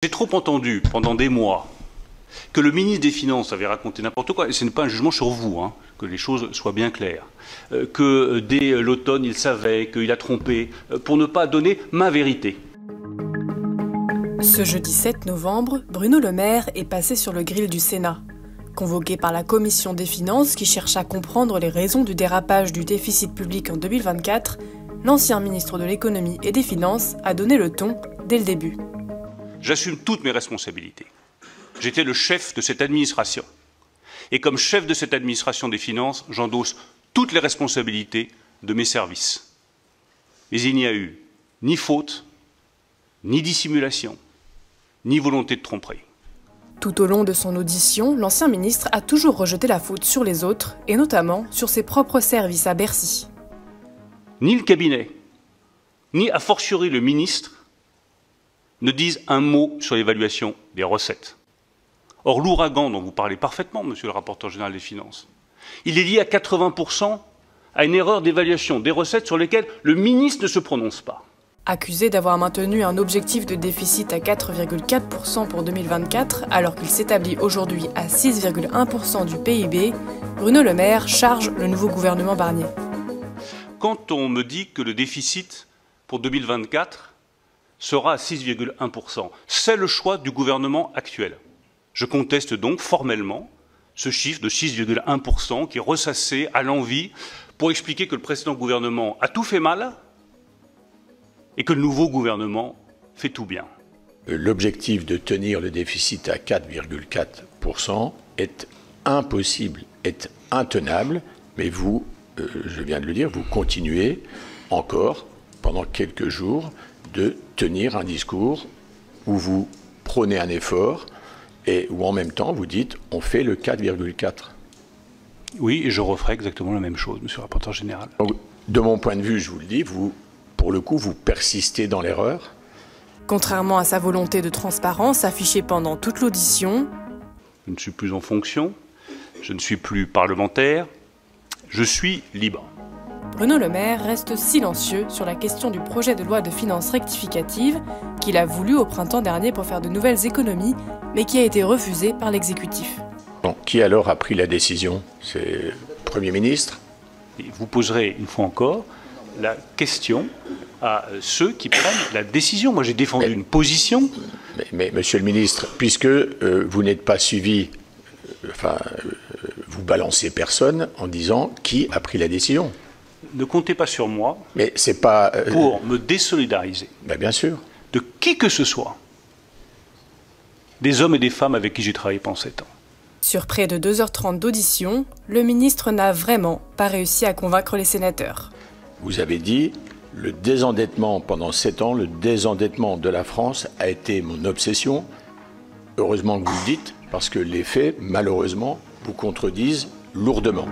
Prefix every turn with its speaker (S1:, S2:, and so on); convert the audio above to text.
S1: J'ai trop entendu pendant des mois que le ministre des Finances avait raconté n'importe quoi, et ce n'est pas un jugement sur vous, hein, que les choses soient bien claires, que dès l'automne il savait qu'il a trompé, pour ne pas donner ma vérité.
S2: Ce jeudi 7 novembre, Bruno Le Maire est passé sur le grill du Sénat. Convoqué par la Commission des Finances qui cherche à comprendre les raisons du dérapage du déficit public en 2024, l'ancien ministre de l'Économie et des Finances a donné le ton dès le début.
S1: J'assume toutes mes responsabilités. J'étais le chef de cette administration. Et comme chef de cette administration des finances, j'endosse toutes les responsabilités de mes services. Mais il n'y a eu ni faute, ni dissimulation, ni volonté de tromperie.
S2: Tout au long de son audition, l'ancien ministre a toujours rejeté la faute sur les autres, et notamment sur ses propres services à Bercy.
S1: Ni le cabinet, ni a fortiori le ministre ne disent un mot sur l'évaluation des recettes. Or, l'ouragan dont vous parlez parfaitement, monsieur le rapporteur général des Finances, il est lié à 80% à une erreur d'évaluation des recettes sur lesquelles le ministre ne se prononce pas.
S2: Accusé d'avoir maintenu un objectif de déficit à 4,4% pour 2024, alors qu'il s'établit aujourd'hui à 6,1% du PIB, Bruno Le Maire charge le nouveau gouvernement Barnier.
S1: Quand on me dit que le déficit pour 2024 sera à 6,1%, c'est le choix du gouvernement actuel. Je conteste donc formellement ce chiffre de 6,1% qui est ressassé à l'envi pour expliquer que le précédent gouvernement a tout fait mal et que le nouveau gouvernement fait tout bien.
S3: L'objectif de tenir le déficit à 4,4% est impossible, est intenable, mais vous, je viens de le dire, vous continuez encore pendant quelques jours de tenir un discours où vous prônez un effort et où en même temps vous dites on fait le 4,4.
S1: Oui, et je referai exactement la même chose, monsieur le rapporteur général.
S3: Donc, de mon point de vue, je vous le dis, vous, pour le coup, vous persistez dans l'erreur.
S2: Contrairement à sa volonté de transparence affichée pendant toute l'audition,
S1: je ne suis plus en fonction, je ne suis plus parlementaire, je suis libre.
S2: Bruno Le Maire reste silencieux sur la question du projet de loi de finances rectificative qu'il a voulu au printemps dernier pour faire de nouvelles économies, mais qui a été refusé par l'exécutif.
S3: Bon, qui alors a pris la décision? C'est le Premier ministre?
S1: Et vous poserez une fois encore la question à ceux qui prennent la décision. Moi, j'ai défendu une position.
S3: Mais monsieur le ministre, puisque vous n'êtes pas suivi, vous balancez personne en disant qui a pris la décision.
S1: Ne comptez pas sur moi
S3: mais c'est pas,
S1: pour me désolidariser
S3: bien sûr.
S1: de qui que ce soit, des hommes et des femmes avec qui j'ai travaillé pendant 7 ans.
S2: Sur près de 2h30 d'audition, le ministre n'a vraiment pas réussi à convaincre les sénateurs.
S3: Vous avez dit, le désendettement pendant 7 ans, le désendettement de la France a été mon obsession. Heureusement que vous le dites, parce que les faits, malheureusement, vous contredisent lourdement.